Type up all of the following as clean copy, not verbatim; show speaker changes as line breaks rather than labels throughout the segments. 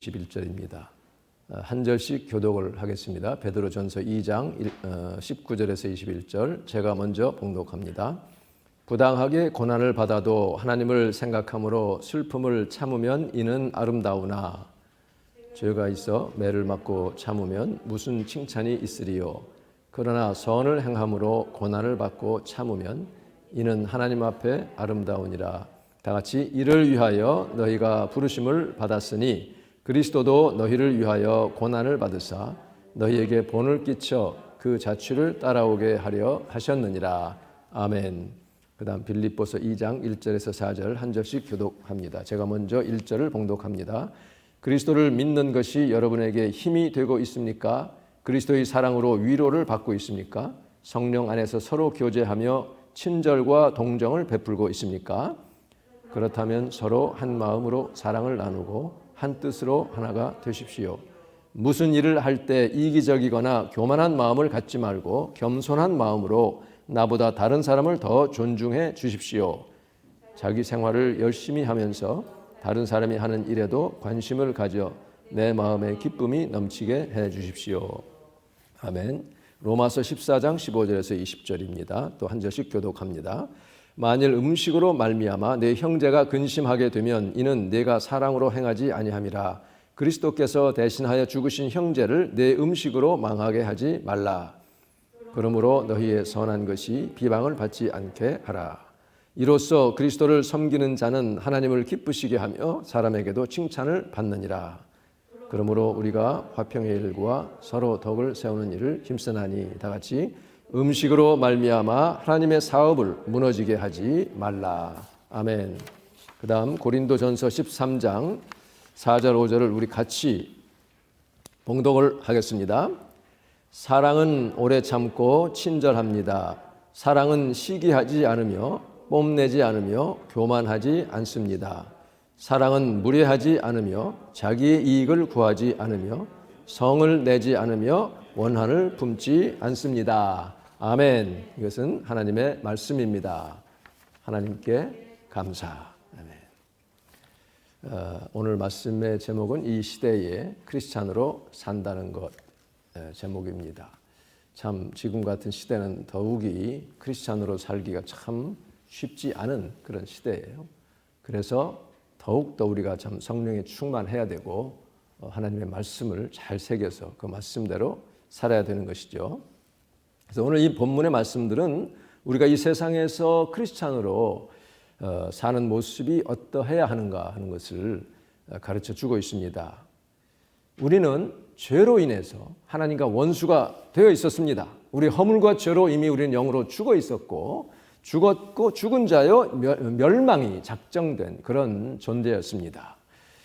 11절입니다. 한 절씩 교독을 하겠습니다. 베드로전서 2장 19절에서 21절 제가 먼저 봉독합니다. 부당하게 고난을 받아도 하나님을 생각함으로 슬픔을 참으면 이는 아름다우나 죄가 있어 매를 맞고 참으면 무슨 칭찬이 있으리요. 그러나 선을 행함으로 고난을 받고 참으면 이는 하나님 앞에 아름다우니라. 다 같이 이를 위하여 너희가 부르심을 받았으니 그리스도도 너희를 위하여 고난을 받으사 너희에게 본을 끼쳐 그 자취를 따라오게 하려 하셨느니라. 아멘. 그 다음 빌립보서 2장 1절에서 4절 한 절씩 교독합니다. 제가 먼저 1절을 봉독합니다. 그리스도를 믿는 것이 여러분에게 힘이 되고 있습니까? 그리스도의 사랑으로 위로를 받고 있습니까? 성령 안에서 서로 교제하며 친절과 동정을 베풀고 있습니까? 그렇다면 서로 한 마음으로 사랑을 나누고 한 뜻으로 하나가 되십시오. 무슨 일을 할 때 이기적이거나 교만한 마음을 갖지 말고 겸손한 마음으로 나보다 다른 사람을 더 존중해 주십시오. 자기 생활을 열심히 하면서 다른 사람이 하는 일에도 관심을 가져 내 마음에 기쁨이 넘치게 해 주십시오. 아멘. 로마서 14장 15절에서 20절입니다. 또 한 절씩 교독합니다. 만일 음식으로 말미암아 내 형제가 근심하게 되면 이는 내가 사랑으로 행하지 아니함이라. 그리스도께서 대신하여 죽으신 형제를 내 음식으로 망하게 하지 말라. 그러므로 너희의 선한 것이 비방을 받지 않게 하라. 이로써 그리스도를 섬기는 자는 하나님을 기쁘시게 하며 사람에게도 칭찬을 받느니라. 그러므로 우리가 화평의 일과 서로 덕을 세우는 일을 힘쓰나니 다 같이 음식으로 말미암아 하나님의 사업을 무너지게 하지 말라. 아멘. 그 다음 고린도전서 13장 4절 5절을 우리 같이 봉독을 하겠습니다. 사랑은 오래 참고 친절합니다. 사랑은 시기하지 않으며 뽐내지 않으며 교만하지 않습니다. 사랑은 무례하지 않으며 자기의 이익을 구하지 않으며 성을 내지 않으며 원한을 품지 않습니다. 아멘. 이것은 하나님의 말씀입니다. 하나님께 감사. 아멘. 오늘 말씀의 제목은 이 시대에 크리스찬으로 산다는 것 제목입니다. 참 지금 같은 시대는 더욱이 크리스찬으로 살기가 참 쉽지 않은 그런 시대예요. 그래서 더욱더 우리가 참 성령에 충만해야 되고 하나님의 말씀을 잘 새겨서 그 말씀대로 살아야 되는 것이죠. 그래서 오늘 이 본문의 말씀들은 우리가 이 세상에서 크리스찬으로 사는 모습이 어떠해야 하는가 하는 것을 가르쳐 주고 있습니다. 우리는 죄로 인해서 하나님과 원수가 되어 있었습니다. 우리 허물과 죄로 이미 우리는 영으로 죽어 있었고 죽었고 죽은 자여 멸망이 작정된 그런 존재였습니다.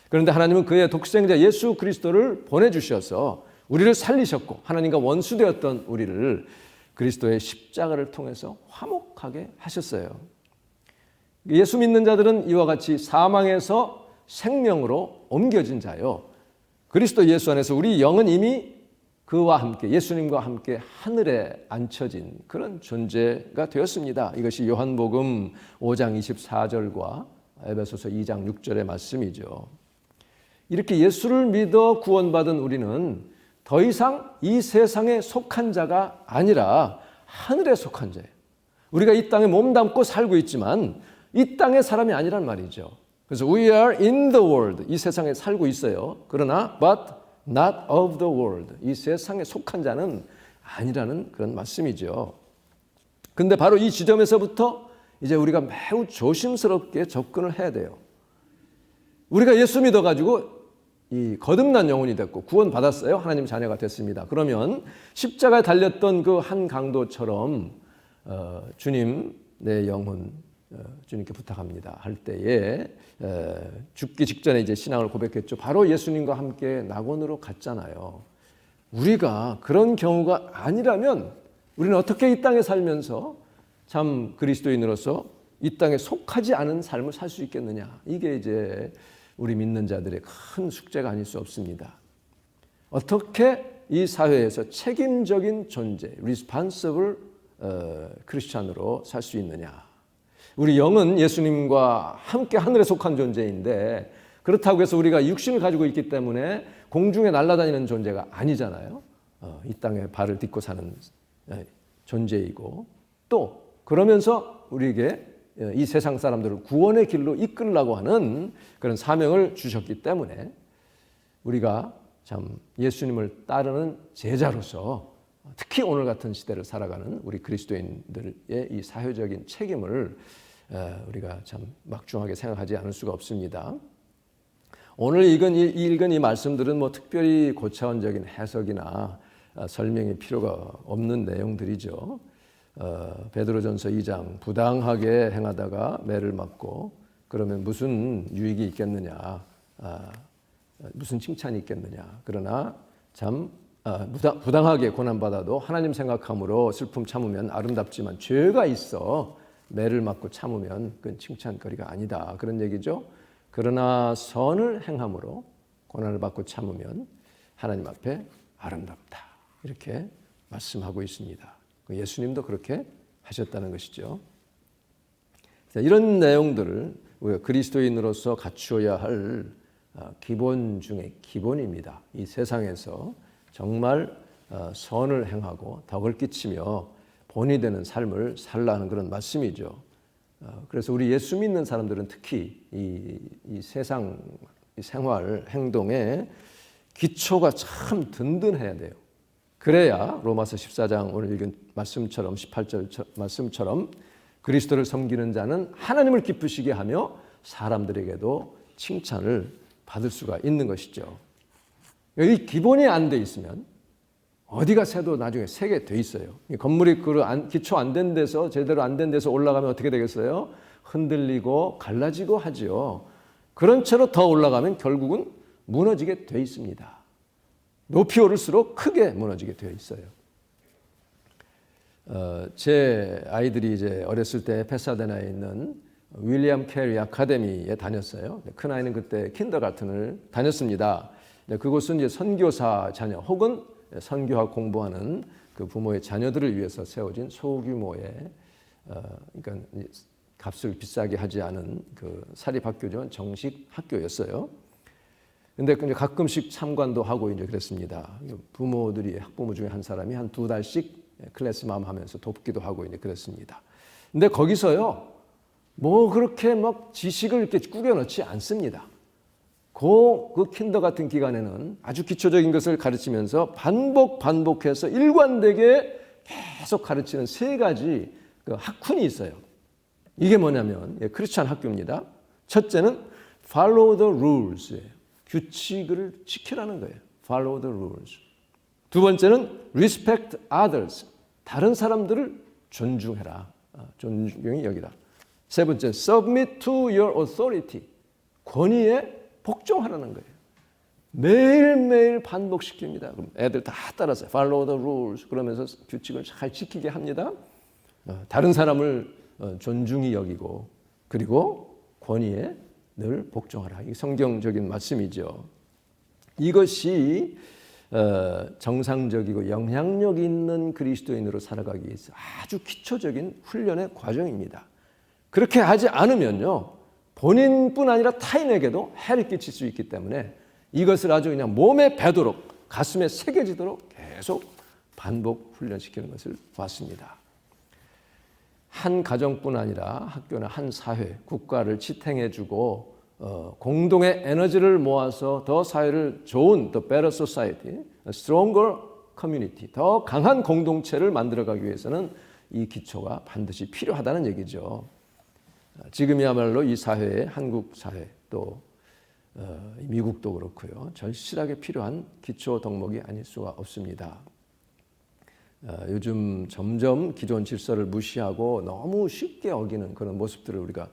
그런데 하나님은 그의 독생자 예수 그리스도를 보내주셔서 우리를 살리셨고 하나님과 원수되었던 우리를 그리스도의 십자가를 통해서 화목하게 하셨어요. 예수 믿는 자들은 이와 같이 사망에서 생명으로 옮겨진 자요. 그리스도 예수 안에서 우리 영은 이미 그와 함께 예수님과 함께 하늘에 앉혀진 그런 존재가 되었습니다. 이것이 요한복음 5장 24절과 에베소서 2장 6절의 말씀이죠. 이렇게 예수를 믿어 구원받은 우리는 더 이상 이 세상에 속한 자가 아니라 하늘에 속한 자예요. 우리가 이 땅에 몸담고 살고 있지만 이 땅의 사람이 아니란 말이죠. 그래서 we are in the world, 이 세상에 살고 있어요. 그러나 but not of the world, 이 세상에 속한 자는 아니라는 그런 말씀이죠. 근데 바로 이 지점에서부터 이제 우리가 매우 조심스럽게 접근을 해야 돼요. 우리가 예수 믿어가지고 이 거듭난 영혼이 됐고 구원받았어요. 하나님 자녀가 됐습니다. 그러면 십자가에 달렸던 그 한 강도처럼 주님 내 영혼 주님께 부탁합니다 할 때에 죽기 직전에 이제 신앙을 고백했죠. 바로 예수님과 함께 낙원으로 갔잖아요. 우리가 그런 경우가 아니라면 우리는 어떻게 이 땅에 살면서 참 그리스도인으로서 이 땅에 속하지 않은 삶을 살 수 있겠느냐. 이게 이제 우리 믿는 자들의 큰 숙제가 아닐 수 없습니다. 어떻게 이 사회에서 책임적인 존재, responsible 크리스찬으로 살 수 있느냐. 우리 영은 예수님과 함께 하늘에 속한 존재인데 그렇다고 해서 우리가 육신을 가지고 있기 때문에 공중에 날아다니는 존재가 아니잖아요. 이 땅에 발을 딛고 사는 존재이고, 또 그러면서 우리에게 이 세상 사람들을 구원의 길로 이끌려고 하는 그런 사명을 주셨기 때문에 우리가 참 예수님을 따르는 제자로서 특히 오늘 같은 시대를 살아가는 우리 그리스도인들의 이 사회적인 책임을 우리가 참 막중하게 생각하지 않을 수가 없습니다. 오늘 읽은 이 말씀들은 뭐 특별히 고차원적인 해석이나 설명이 필요가 없는 내용들이죠. 베드로전서 2장 부당하게 행하다가 매를 맞고 그러면 무슨 유익이 있겠느냐, 무슨 칭찬이 있겠느냐. 그러나 참 부당하게 고난받아도 하나님 생각함으로 슬픔 참으면 아름답지만 죄가 있어 매를 맞고 참으면 그건 칭찬거리가 아니다. 그런 얘기죠. 그러나 선을 행함으로 고난을 받고 참으면 하나님 앞에 아름답다. 이렇게 말씀하고 있습니다. 예수님도 그렇게 하셨다는 것이죠. 이런 내용들을 우리가 그리스도인으로서 갖추어야 할 기본 중에 기본입니다. 이 세상에서 정말 선을 행하고 덕을 끼치며 본이 되는 삶을 살라는 그런 말씀이죠. 그래서 우리 예수 믿는 사람들은 특히 이 세상 생활 행동에 기초가 참 든든해야 돼요. 그래야 로마서 14장 오늘 읽은 말씀처럼 18절 말씀처럼 그리스도를 섬기는 자는 하나님을 기쁘시게 하며 사람들에게도 칭찬을 받을 수가 있는 것이죠. 이 기본이 안 돼 있으면 어디가 새도 나중에 새게 돼 있어요. 건물이 기초 안 된 데서 제대로 안 된 데서 올라가면 어떻게 되겠어요? 흔들리고 갈라지고 하죠. 그런 채로 더 올라가면 결국은 무너지게 돼 있습니다. 높이 오를수록 크게 무너지게 되어 있어요. 제 아이들이 이제 어렸을 때 페사데나에 있는 윌리엄 캐리 아카데미에 다녔어요. 큰 아이는 그때 킨더가튼을 다녔습니다. 그곳은 이제 선교사 자녀 혹은 선교학 공부하는 그 부모의 자녀들을 위해서 세워진 소규모의 그러니까 값을 비싸게 하지 않은 그 사립학교죠. 정식 학교였어요. 근데 가끔씩 참관도 하고 이제 그랬습니다. 부모들이 학부모 중에 한 사람이 한 2달씩 클래스맘 하면서 돕기도 하고 이제 그랬습니다. 근데 거기서요, 뭐 그렇게 막 지식을 이렇게 꾸겨 넣지 않습니다. 그 킨더 같은 기간에는 아주 기초적인 것을 가르치면서 반복해서 일관되게 계속 가르치는 3가지 그 학훈이 있어요. 이게 뭐냐면 크리스찬 학교입니다. 첫째는 follow the rules예요. 규칙을 지키라는 거예요. Follow the rules. 두 번째는 respect others. 다른 사람들을 존중해라. 존중이 여기다. 세 번째, submit to your authority. 권위에 복종하라는 거예요. 매일매일 반복시킵니다. 그럼 애들 다 따라서 follow the rules 그러면서 규칙을 잘 지키게 합니다. 다른 사람을 존중히 여기고 그리고 권위에 늘 복종하라. 이게 성경적인 말씀이죠. 이것이 정상적이고 영향력 있는 그리스도인으로 살아가기 위해서 아주 기초적인 훈련의 과정입니다. 그렇게 하지 않으면요, 본인뿐 아니라 타인에게도 해를 끼칠 수 있기 때문에 이것을 아주 그냥 몸에 배도록 가슴에 새겨지도록 계속 반복 훈련시키는 것을 봤습니다. 한 가정뿐 아니라 학교나 한 사회, 국가를 지탱해주고 공동의 에너지를 모아서 더 사회를 좋은, the better society, a stronger community, 더 강한 공동체를 만들어가기 위해서는 이 기초가 반드시 필요하다는 얘기죠. 지금이야말로 이 사회에 한국 사회 또 미국도 그렇고요. 절실하게 필요한 기초 덕목이 아닐 수가 없습니다. 요즘 점점 기존 질서를 무시하고 너무 쉽게 어기는 그런 모습들을 우리가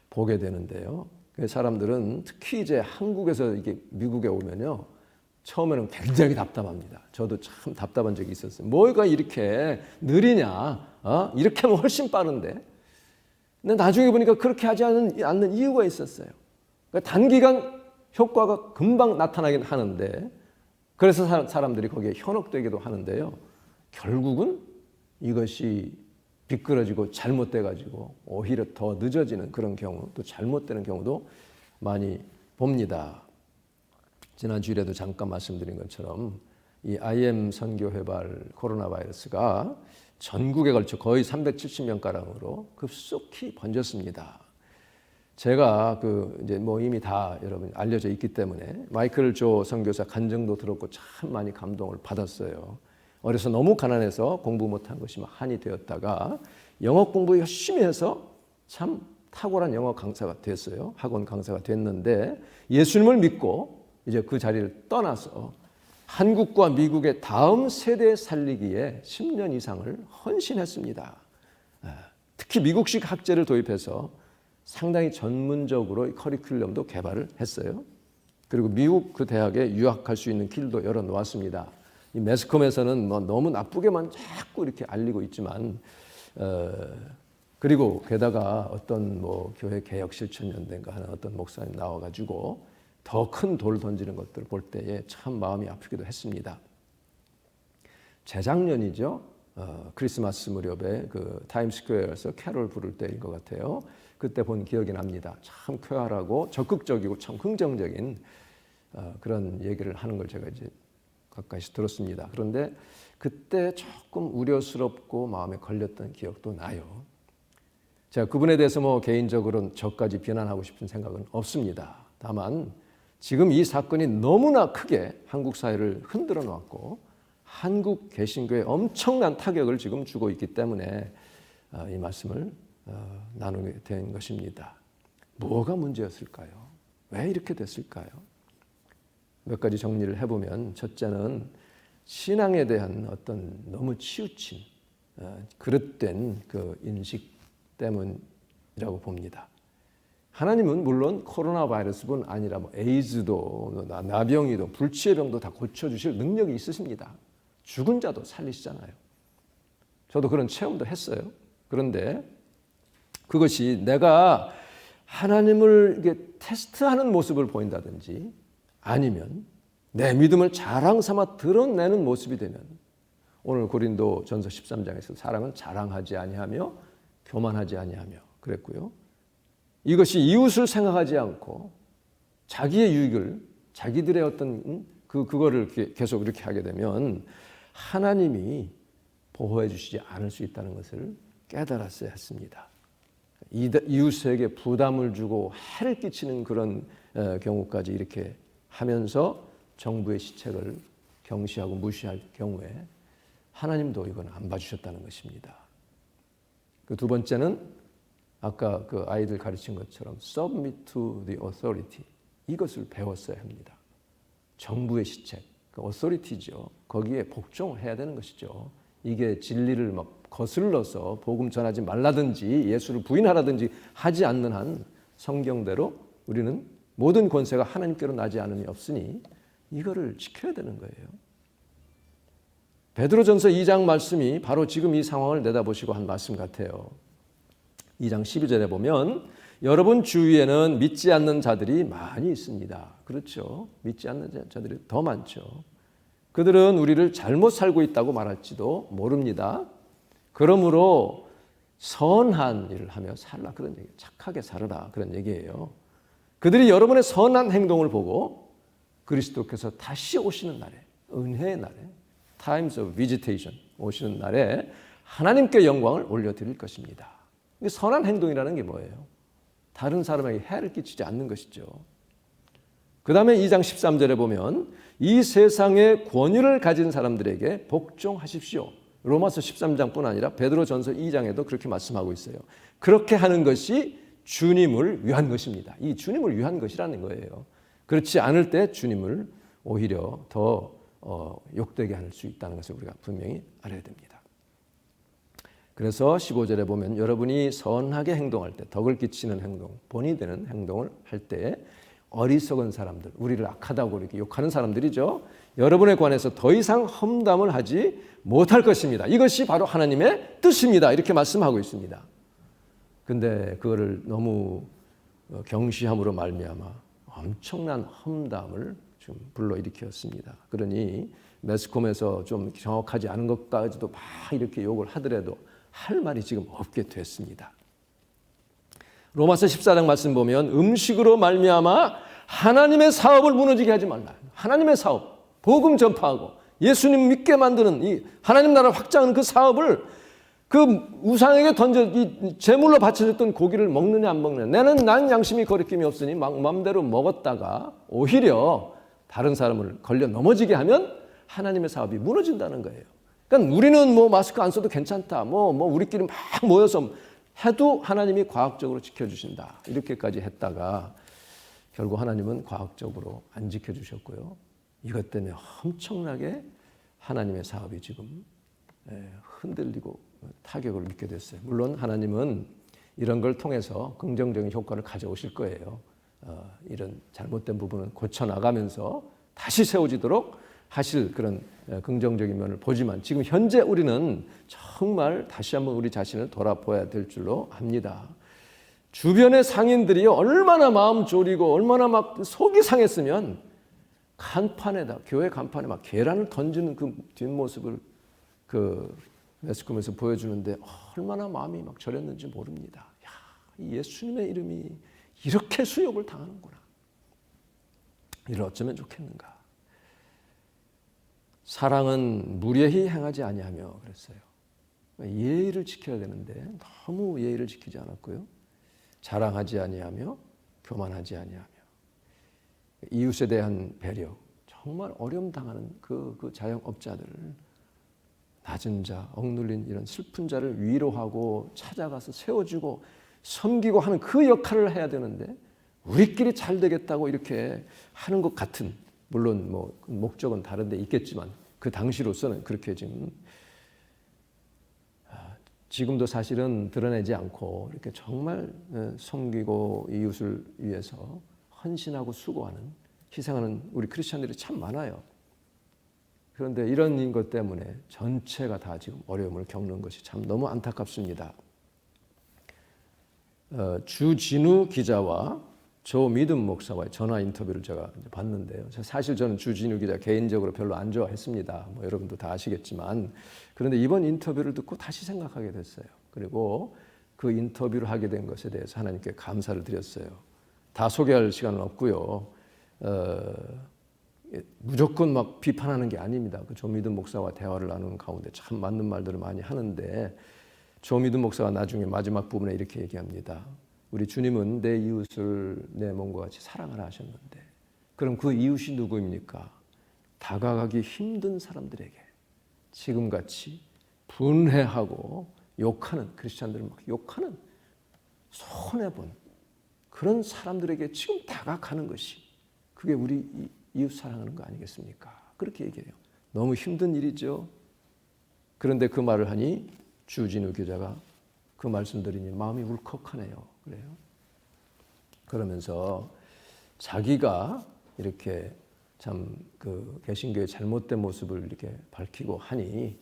보게 되는데요. 사람들은 특히 이제 한국에서 이게 미국에 오면요, 처음에는 굉장히 답답합니다. 저도 참 답답한 적이 있었어요. 뭐가 이렇게 느리냐? 이렇게 하면 훨씬 빠른데. 근데 나중에 보니까 그렇게 하지 않는 이유가 있었어요. 그러니까 단기간 효과가 금방 나타나긴 하는데, 그래서 사람들이 거기에 현혹되기도 하는데요. 결국은 이것이 비끄러지고 잘못돼가지고 오히려 더 늦어지는 그런 경우, 또 잘못되는 경우도 많이 봅니다. 지난 주일에도 잠깐 말씀드린 것처럼 이 IM 선교회발 코로나 바이러스가 전국에 걸쳐 거의 370명가량으로 급속히 번졌습니다. 제가 이제 이미 다 여러분 알려져 있기 때문에 마이클 조 선교사 간증도 들었고 참 많이 감동을 받았어요. 어려서 너무 가난해서 공부 못한 것이 한이 되었다가 영어 공부 열심히 해서 참 탁월한 영어 강사가 됐어요. 학원 강사가 됐는데 예수님을 믿고 이제 그 자리를 떠나서 한국과 미국의 다음 세대 살리기에 10년 이상을 헌신했습니다. 특히 미국식 학제를 도입해서 상당히 전문적으로 커리큘럼도 개발을 했어요. 그리고 미국 그 대학에 유학할 수 있는 길도 열어놓았습니다. 이 매스컴에서는 너무 나쁘게만 자꾸 이렇게 알리고 있지만, 그리고 게다가 어떤 교회 개혁 실천연대인가 하는 어떤 목사님 나와가지고 더 큰 돌 던지는 것들을 볼 때에 참 마음이 아프기도 했습니다. 재작년이죠. 크리스마스 무렵에 타임스퀘어에서 캐롤 부를 때인 것 같아요. 그때 본 기억이 납니다. 참 쾌활하고 적극적이고 참 긍정적인 그런 얘기를 하는 걸 제가 이제 가까이서 들었습니다. 그런데 그때 조금 우려스럽고 마음에 걸렸던 기억도 나요. 제가 그분에 대해서 개인적으로는 저까지 비난하고 싶은 생각은 없습니다. 다만 지금 이 사건이 너무나 크게 한국 사회를 흔들어 놓았고 한국 개신교에 엄청난 타격을 지금 주고 있기 때문에 이 말씀을 나누게 된 것입니다. 뭐가 문제였을까요? 왜 이렇게 됐을까요? 몇 가지 정리를 해보면 첫째는 신앙에 대한 어떤 너무 치우친 그릇된 인식 때문이라고 봅니다. 하나님은 물론 코로나 바이러스뿐 아니라 에이즈도 나병이도 불치의 병도 다 고쳐주실 능력이 있으십니다. 죽은 자도 살리시잖아요. 저도 그런 체험도 했어요. 그런데 그것이 내가 하나님을 이게 테스트하는 모습을 보인다든지 아니면 내 믿음을 자랑 삼아 드러내는 모습이 되면 오늘 고린도 전서 13장에서 사랑은 자랑하지 아니하며 교만하지 아니하며 그랬고요. 이것이 이웃을 생각하지 않고 자기의 유익을 자기들의 어떤 그거를 계속 이렇게 하게 되면 하나님이 보호해 주시지 않을 수 있다는 것을 깨달았어야 했습니다. 이웃에게 부담을 주고 해를 끼치는 그런 경우까지 이렇게 하면서 정부의 시책을 경시하고 무시할 경우에 하나님도 이건 안 봐주셨다는 것입니다. 그 두 번째는 아까 그 아이들 가르친 것처럼 submit to the authority 이것을 배웠어야 합니다. 정부의 시책, 그 authority죠. 거기에 복종해야 되는 것이죠. 이게 진리를 거슬러서 복음 전하지 말라든지 예수를 부인하라든지 하지 않는 한 성경대로 우리는 모든 권세가 하나님께로 나지 않음이 없으니 이거를 지켜야 되는 거예요. 베드로전서 2장 말씀이 바로 지금 이 상황을 내다보시고 한 말씀 같아요. 2장 12절에 보면 여러분 주위에는 믿지 않는 자들이 많이 있습니다. 그렇죠. 믿지 않는 자들이 더 많죠. 그들은 우리를 잘못 살고 있다고 말할지도 모릅니다. 그러므로 선한 일을 하며 살라 그런 얘기, 착하게 살아라 그런 얘기예요. 그들이 여러분의 선한 행동을 보고 그리스도께서 다시 오시는 날에 은혜의 날에 Times of Visitation 오시는 날에 하나님께 영광을 올려드릴 것입니다. 선한 행동이라는 게 뭐예요? 다른 사람에게 해를 끼치지 않는 것이죠. 그 다음에 2장 13절에 보면 이 세상의 권위를 가진 사람들에게 복종하십시오. 로마서 13장뿐 아니라 베드로전서 2장에도 그렇게 말씀하고 있어요. 그렇게 하는 것이 주님을 위한 것입니다. 이 주님을 위한 것이라는 거예요. 그렇지 않을 때 주님을 오히려 더 욕되게 할 수 있다는 것을 우리가 분명히 알아야 됩니다. 그래서 15절에 보면 여러분이 선하게 행동할 때 덕을 끼치는 행동, 본이 되는 행동을 할 때 어리석은 사람들, 우리를 악하다고 이렇게 욕하는 사람들이죠. 여러분에 관해서 더 이상 험담을 하지 못할 것입니다. 이것이 바로 하나님의 뜻입니다. 이렇게 말씀하고 있습니다. 근데 그거를 너무 경시함으로 말미암아 엄청난 험담을 좀 불러일으켰습니다. 그러니 매스컴에서 좀 정확하지 않은 것까지도 막 이렇게 욕을 하더라도 할 말이 지금 없게 됐습니다. 로마서 14장 말씀 보면 음식으로 말미암아 하나님의 사업을 무너지게 하지 말라. 하나님의 사업, 복음 전파하고 예수님 믿게 만드는 이 하나님 나라 확장하는 그 사업을 그 우상에게 던져 이 제물로 바쳐졌던 고기를 먹느냐 안 먹느냐. 난 양심이 거리낌이 없으니 마음대로 먹었다가 오히려 다른 사람을 걸려 넘어지게 하면 하나님의 사업이 무너진다는 거예요. 그러니까 우리는 뭐 마스크 안 써도 괜찮다. 뭐 우리끼리 막 모여서 해도 하나님이 과학적으로 지켜주신다. 이렇게까지 했다가 결국 하나님은 과학적으로 안 지켜주셨고요. 이것 때문에 엄청나게 하나님의 사업이 지금 흔들리고 타격을 입게 됐어요. 물론 하나님은 이런 걸 통해서 긍정적인 효과를 가져오실 거예요. 이런 잘못된 부분은 고쳐나가면서 다시 세워지도록 하실 그런 긍정적인 면을 보지만 지금 현재 우리는 정말 다시 한번 우리 자신을 돌아봐야 될 줄로 압니다. 주변의 상인들이 얼마나 마음 졸이고 얼마나 막 속이 상했으면 간판에다 교회 간판에 막 계란을 던지는 그 뒷모습을 그 매스컴에서 보여주는데 얼마나 마음이 막 저렸는지 모릅니다. 야, 예수님의 이름이 이렇게 수욕을 당하는구나. 이를 어쩌면 좋겠는가. 사랑은 무례히 행하지 아니하며 그랬어요. 예의를 지켜야 되는데 너무 예의를 지키지 않았고요. 자랑하지 아니하며 교만하지 아니하며 이웃에 대한 배려, 정말 어려움 당하는 그 자영업자들, 낮은 자, 억눌린 이런 슬픈 자를 위로하고 찾아가서 세워주고 섬기고 하는 그 역할을 해야 되는데 우리끼리 잘 되겠다고 이렇게 하는 것 같은, 물론 뭐 목적은 다른 데 있겠지만 그 당시로서는 그렇게 지금도 사실은 드러내지 않고 이렇게 정말 섬기고 이웃을 위해서 헌신하고 수고하는, 희생하는 우리 크리스찬들이 참 많아요. 그런데 이런 것 때문에 전체가 다 지금 어려움을 겪는 것이 참 너무 안타깝습니다. 주진우 기자와 조미든 목사와의 전화 인터뷰를 제가 봤는데요. 사실 저는 주진우 기자 개인적으로 별로 안 좋아했습니다. 뭐 여러분도 다 아시겠지만, 그런데 이번 인터뷰를 듣고 다시 생각하게 됐어요. 그리고 그 인터뷰를 하게 된 것에 대해서 하나님께 감사를 드렸어요. 다 소개할 시간은 없고요. 무조건 막 비판하는 게 아닙니다. 그 조미든 목사와 대화를 나누는 가운데 참 맞는 말들을 많이 하는데, 조미든 목사가 나중에 마지막 부분에 이렇게 얘기합니다. 우리 주님은 내 이웃을 내 몸과 같이 사랑하라 하셨는데, 그럼 그 이웃이 누구입니까? 다가가기 힘든 사람들에게 지금같이 분해하고 욕하는, 크리스찬들을 막 욕하는, 손해본 그런 사람들에게 지금 다가가는 것이, 그게 우리 이웃 사랑하는 거 아니겠습니까? 그렇게 얘기해요. 너무 힘든 일이죠. 그런데 그 말을 하니 주진우 기자가 그 말씀 들으니 마음이 울컥하네요. 그래요. 그러면서 자기가 이렇게 참 그 개신교의 잘못된 모습을 이렇게 밝히고 하니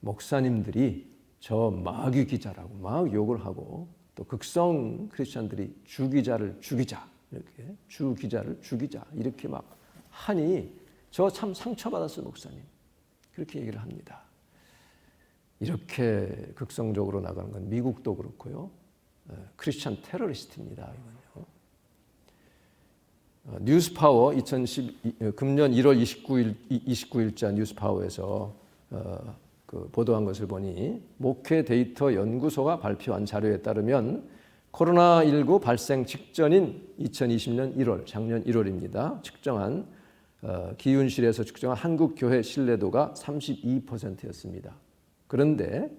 목사님들이 저 마귀 기자라고 막 욕을 하고, 또 극성 크리스찬들이 주 기자를 죽이자, 이렇게 주 기자를 죽이자 이렇게 막 하니 저 참 상처받았어요, 목사님. 그렇게 얘기를 합니다. 이렇게 극성적으로 나가는 건 미국도 그렇고요. 크리스찬 테러리스트입니다. 이건요. 뉴스파워 금년 1월 29일자 뉴스파워에서 그 보도한 것을 보니 목회 데이터 연구소가 발표한 자료에 따르면 코로나19 발생 직전인 2020년 1월, 작년 1월입니다. 측정한 기윤실에서 측정한 한국 교회 신뢰도가 32%였습니다. 그런데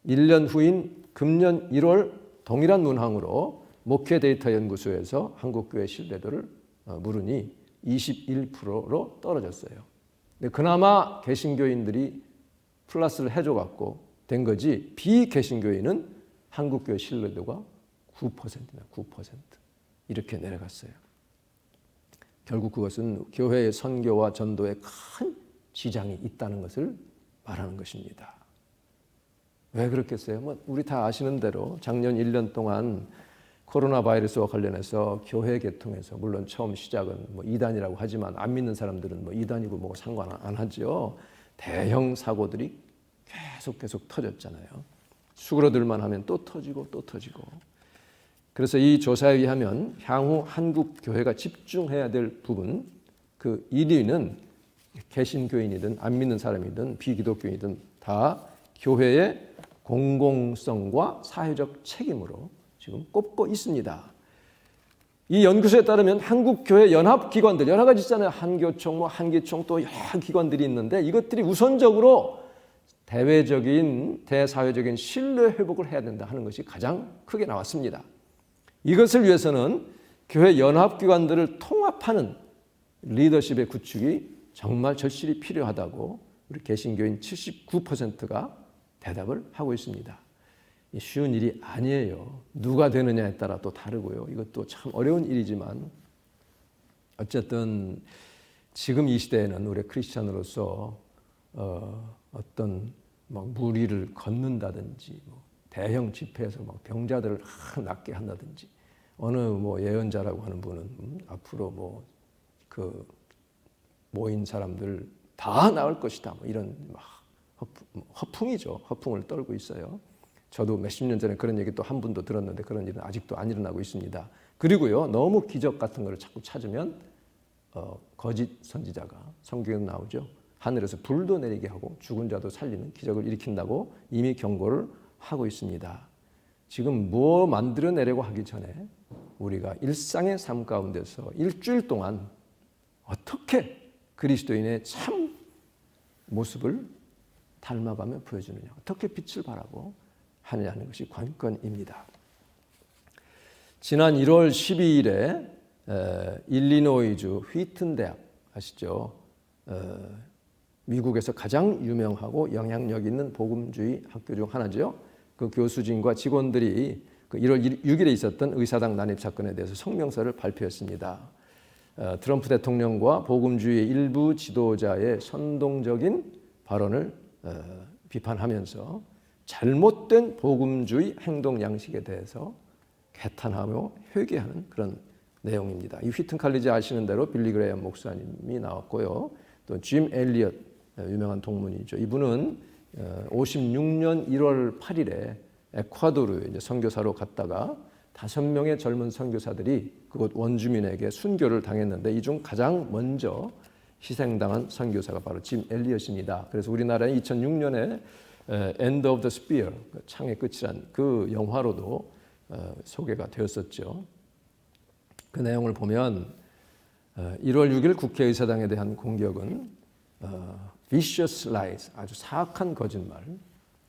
1년 후인 금년 1월 동일한 문항으로 목회 데이터 연구소에서 한국 교회 신뢰도를 물으니 21%로 떨어졌어요. 근데 그나마 개신교인들이 플러스를 해줘갖고 된 거지, 비개신교인은 한국 교회 신뢰도가 9%나 9% 이렇게 내려갔어요. 결국 그것은 교회의 선교와 전도에 큰 지장이 있다는 것을 말하는 것입니다. 왜 그렇겠어요? 뭐 우리 다 아시는 대로 작년 1년 동안 코로나 바이러스와 관련해서 교회 계통에서, 물론 처음 시작은 뭐 이단이라고 하지만 안 믿는 사람들은 뭐 이단이고 뭐 상관 안 하죠. 대형 사고들이 계속 터졌잖아요. 수그러들만 하면 또 터지고 또 터지고. 그래서 이 조사에 의하면 향후 한국 교회가 집중해야 될 부분 그 1위는 개신교인이든 안 믿는 사람이든 비기독교인이든 다 교회의 공공성과 사회적 책임으로 지금 꼽고 있습니다. 이 연구소에 따르면 한국교회 연합기관들 여러 가지 있잖아요. 한교총, 한기총 또 여러 기관들이 있는데 이것들이 우선적으로 대외적인 대사회적인 신뢰 회복을 해야 된다 하는 것이 가장 크게 나왔습니다. 이것을 위해서는 교회 연합기관들을 통합하는 리더십의 구축이 정말 절실히 필요하다고 우리 개신교인 79%가 대답을 하고 있습니다. 쉬운 일이 아니에요. 누가 되느냐에 따라 또 다르고요. 이것도 참 어려운 일이지만 어쨌든 지금 이 시대에는 우리 크리스찬으로서 어떤 무리를 걷는다든지 대형 집회에서 병자들을 낫게 한다든지 어느 예언자라고 하는 분은 앞으로 그 모인 사람들 다 나을 것이다. 이런 허풍이죠. 허풍을 떨고 있어요. 저도 몇십 년 전에 그런 얘기 또 한 분도 들었는데 그런 일은 아직도 안 일어나고 있습니다. 그리고요, 너무 기적 같은 걸 자꾸 찾으면 거짓 선지자가 성경에 나오죠. 하늘에서 불도 내리게 하고 죽은 자도 살리는 기적을 일으킨다고 이미 경고를 하고 있습니다. 지금 뭐 만들어내려고 하기 전에 우리가 일상의 삶 가운데서 일주일 동안 어떻게 그리스도인의 참 모습을 닮아가며 보여주느냐, 어떻게 빛을 발하고 하느냐 하는 것이 관건입니다. 지난 1월 12일에 일리노이주 휘튼 대학 아시죠? 미국에서 가장 유명하고 영향력 있는 복음주의 학교 중 하나죠. 그 교수진과 직원들이 그 1월 6일에 있었던 의사당 난입 사건에 대해서 성명서를 발표했습니다. 트럼프 대통령과 복음주의 일부 지도자의 선동적인 발언을 비판하면서 잘못된 복음주의 행동 양식에 대해서 개탄하며 회개하는 그런 내용입니다. 이 휘튼 칼리지 아시는 대로 빌리 그레이엄 목사님이 나왔고요. 또 짐 엘리엇 유명한 동문이죠. 이분은 56년 1월 8일에 에콰도르에 이제 선교사로 갔다가 5명의 젊은 선교사들이 그곳 원주민에게 순교를 당했는데 이 중 가장 먼저 희생당한 선교사가 바로 짐 엘리엇입니다. 그래서 우리나라에 2006년에 End of the Spear, 창의 끝이란 그 영화로도 소개가 되었었죠. 그 내용을 보면 1월 6일 국회의사당에 대한 공격은 vicious lies, 아주 사악한 거짓말,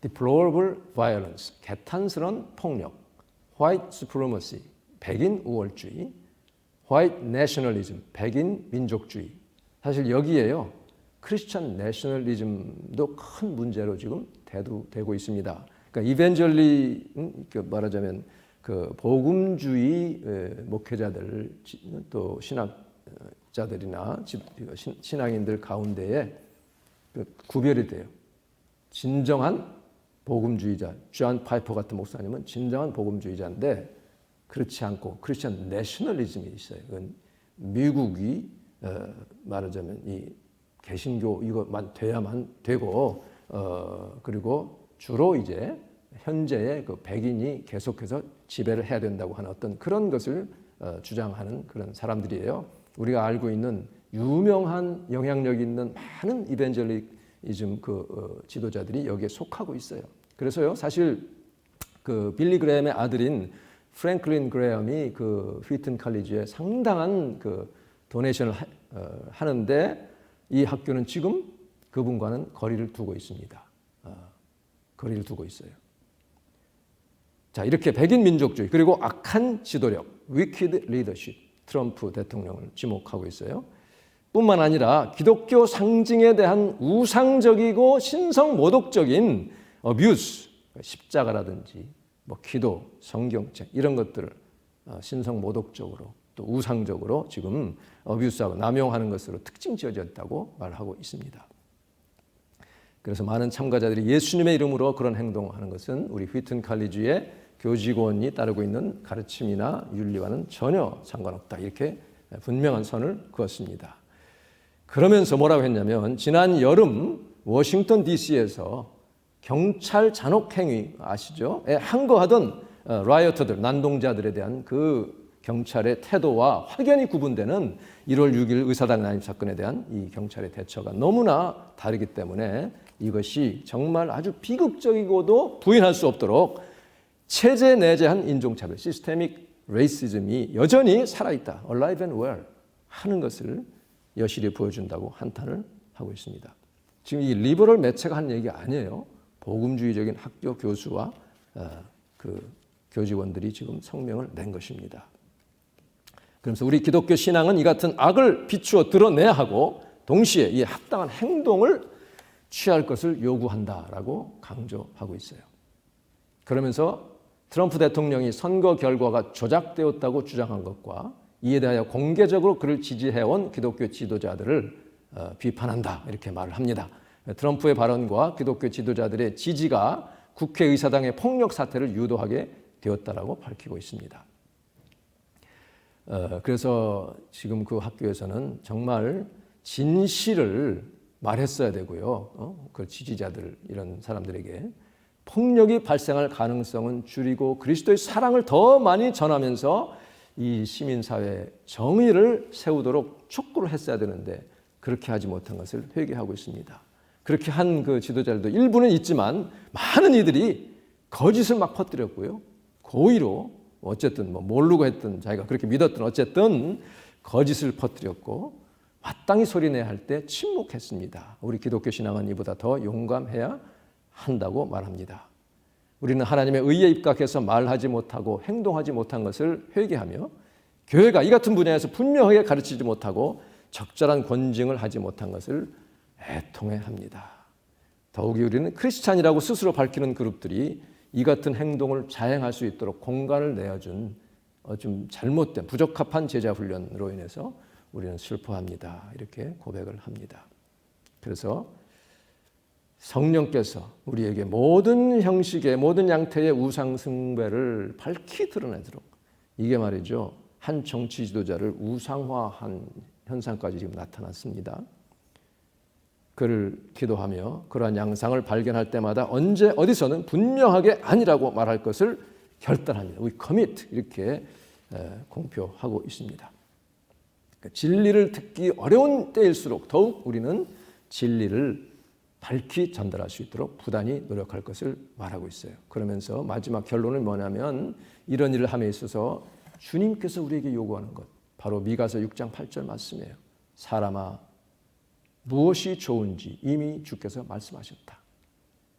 deplorable violence, 개탄스러운 폭력, white supremacy, 백인 우월주의, white nationalism, 백인 민족주의. 사실 여기에요, 크리스천 내셔널리즘도 큰 문제로 지금 대두되고 있습니다. 그러니까 이벤젤리, 말하자면 그 복음주의 목회자들 또 신학자들이나 신앙인들 가운데에 구별이 돼요. 진정한 복음주의자, 존 파이퍼 같은 목사님은 진정한 복음주의자인데 그렇지 않고 크리스천 내셔널리즘이 있어요. 그건 미국이 말하자면 이 개신교 이것만 돼야만 되고 그리고 주로 이제 현재의 그 백인이 계속해서 지배를 해야 된다고 하는 어떤 그런 것을 주장하는 그런 사람들이에요. 우리가 알고 있는 유명한 영향력 있는 많은 이벤젤리즘 그 지도자들이 여기에 속하고 있어요. 그래서요, 사실 그 빌리 그레엄의 아들인 프랭클린 그레엄이 그 휘튼 칼리지에 상당한 그 도네이션을 하는데 이 학교는 지금 그분과는 거리를 두고 있습니다. 거리를 두고 있어요. 자, 이렇게 백인 민족주의 그리고 악한 지도력, wicked leadership, 트럼프 대통령을 지목하고 있어요. 뿐만 아니라 기독교 상징에 대한 우상적이고 신성 모독적인 어뷰스, 십자가라든지 기도, 성경책 이런 것들을 신성 모독적으로 또 우상적으로 지금 어뷰스하고 남용하는 것으로 특징 지어졌다고 말하고 있습니다. 그래서 많은 참가자들이 예수님의 이름으로 그런 행동하는 것은 우리 휘튼 칼리지의 교직원이 따르고 있는 가르침이나 윤리와는 전혀 상관없다. 이렇게 분명한 선을 그었습니다. 그러면서 뭐라고 했냐면 지난 여름 워싱턴 DC에서 경찰 잔혹 행위 아시죠? 항거하던 라이어터들, 난동자들에 대한 그 경찰의 태도와 확연히 구분되는 1월 6일 의사당 난입 사건에 대한 이 경찰의 대처가 너무나 다르기 때문에 이것이 정말 아주 비극적이고도 부인할 수 없도록 체제 내재한 인종차별, 시스테믹 레이시즘이 여전히 살아있다, alive and well 하는 것을 여실히 보여준다고 한탄을 하고 있습니다. 지금 이 리버럴 매체가 한 얘기가 아니에요. 복음주의적인 학교 교수와 그 교직원들이 지금 성명을 낸 것입니다. 그러면서 우리 기독교 신앙은 이 같은 악을 비추어 드러내야 하고 동시에 이 합당한 행동을 취할 것을 요구한다라고 강조하고 있어요. 그러면서 트럼프 대통령이 선거 결과가 조작되었다고 주장한 것과 이에 대하여 공개적으로 그를 지지해온 기독교 지도자들을 비판한다 이렇게 말을 합니다. 트럼프의 발언과 기독교 지도자들의 지지가 국회의사당의 폭력 사태를 유도하게 되었다라고 밝히고 있습니다. 그래서 지금 그 학교에서는 정말 진실을 말했어야 되고요. 그 지지자들 이런 사람들에게 폭력이 발생할 가능성은 줄이고 그리스도의 사랑을 더 많이 전하면서 이 시민사회 정의를 세우도록 촉구를 했어야 되는데 그렇게 하지 못한 것을 회개하고 있습니다. 그렇게 한 그 지도자들도 일부는 있지만 많은 이들이 거짓을 막 퍼뜨렸고요. 고의로 어쨌든 뭐 모르고 했든 자기가 그렇게 믿었든 어쨌든 거짓을 퍼뜨렸고 마땅히 소리내야 할 때 침묵했습니다. 우리 기독교 신앙은 이보다 더 용감해야 한다고 말합니다. 우리는 하나님의 의에 입각해서 말하지 못하고 행동하지 못한 것을 회개하며 교회가 이 같은 분야에서 분명하게 가르치지 못하고 적절한 권징을 하지 못한 것을 애통해합니다. 더욱이 우리는 크리스찬이라고 스스로 밝히는 그룹들이 이 같은 행동을 자행할 수 있도록 공간을 내어준 좀 잘못된 부적합한 제자 훈련으로 인해서 우리는 슬퍼합니다. 이렇게 고백을 합니다. 그래서 성령께서 우리에게 모든 형식의 모든 양태의 우상 숭배를 밝히 드러내도록 이게 말이죠. 한 정치 지도자를 우상화한 현상까지 지금 나타났습니다. 그를 기도하며 그러한 양상을 발견할 때마다 언제 어디서는 분명하게 아니라고 말할 것을 결단합니다. We commit 이렇게 공표하고 있습니다. 그러니까 진리를 듣기 어려운 때일수록 더욱 우리는 진리를 밝히 전달할 수 있도록 부단히 노력할 것을 말하고 있어요. 그러면서 마지막 결론은 뭐냐면 이런 일을 함에 있어서 주님께서 우리에게 요구하는 것 바로 미가서 6장 8절 말씀이에요. 사람아 무엇이 좋은지 이미 주께서 말씀하셨다.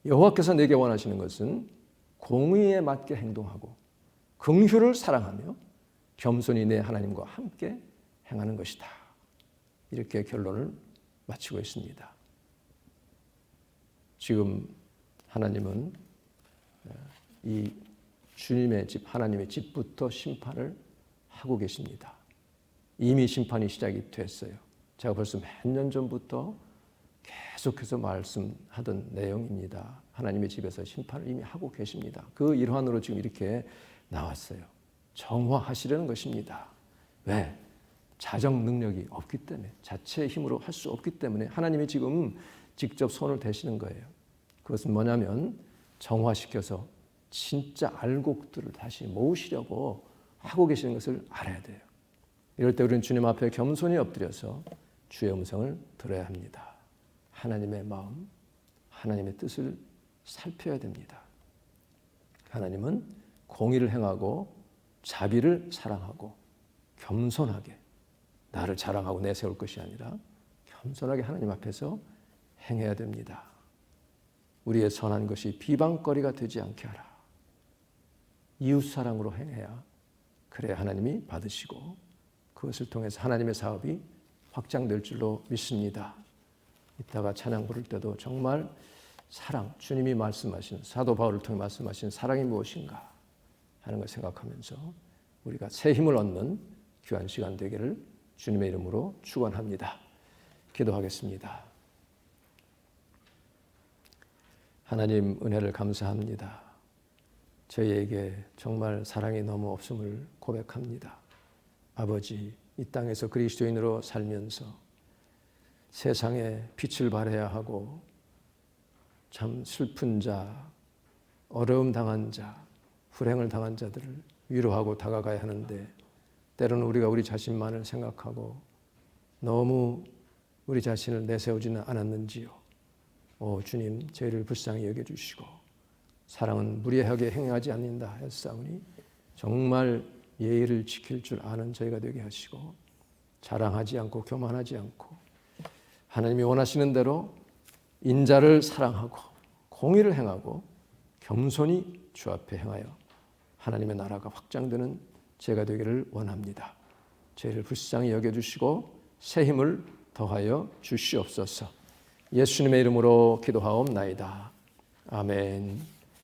여호와께서 내게 원하시는 것은 공의에 맞게 행동하고 긍휼을 사랑하며 겸손히 내 하나님과 함께 행하는 것이다. 이렇게 결론을 마치고 있습니다. 지금 하나님은 이 주님의 집, 하나님의 집부터 심판을 하고 계십니다. 이미 심판이 시작이 됐어요. 제가 벌써 몇 년 전부터 계속해서 말씀하던 내용입니다. 하나님의 집에서 심판을 이미 하고 계십니다. 그 일환으로 지금 이렇게 나왔어요. 정화하시려는 것입니다. 왜? 자정 능력이 없기 때문에, 자체의 힘으로 할 수 없기 때문에 하나님이 지금 직접 손을 대시는 거예요. 그것은 뭐냐면 정화시켜서 진짜 알곡들을 다시 모으시려고 하고 계시는 것을 알아야 돼요. 이럴 때 우리는 주님 앞에 겸손히 엎드려서 주의 음성을 들어야 합니다. 하나님의 마음, 하나님의 뜻을 살펴야 됩니다. 하나님은 공의를 행하고 자비를 사랑하고 겸손하게 나를 자랑하고 내세울 것이 아니라 겸손하게 하나님 앞에서 행해야 됩니다. 우리의 선한 것이 비방거리가 되지 않게 하라. 이웃사랑으로 행해야 그래야 하나님이 받으시고 그것을 통해서 하나님의 사업이 확장될 줄로 믿습니다. 이따가 찬양 부를 때도 정말 사랑, 주님이 말씀하신 사도 바울을 통해 말씀하신 사랑이 무엇인가 하는 걸 생각하면서 우리가 새 힘을 얻는 귀한 시간 되기를 주님의 이름으로 축원합니다. 기도하겠습니다. 하나님 은혜를 감사합니다. 저희에게 정말 사랑이 너무 없음을 고백합니다. 아버지, 이 땅에서 그리스도인으로 살면서 세상에 빛을 발해야 하고 참 슬픈 자, 어려움 당한 자, 불행을 당한 자들을 위로하고 다가가야 하는데 때로는 우리가 우리 자신만을 생각하고 너무 우리 자신을 내세우지는 않았는지요. 오 주님, 저희를 불쌍히 여겨주시고 사랑은 무례하게 행하지 않는다 했사오니 정말 예의를 지킬 줄 아는 저희가 되게 하시고 자랑하지 않고 교만하지 않고 하나님이 원하시는 대로 인자를 사랑하고 공의를 행하고 겸손히 주 앞에 행하여 하나님의 나라가 확장되는 제가 되기를 원합니다. 저희를 불쌍히 여겨주시고 새 힘을 더하여 주시옵소서. 예수님의 이름으로 기도하옵나이다. 아멘.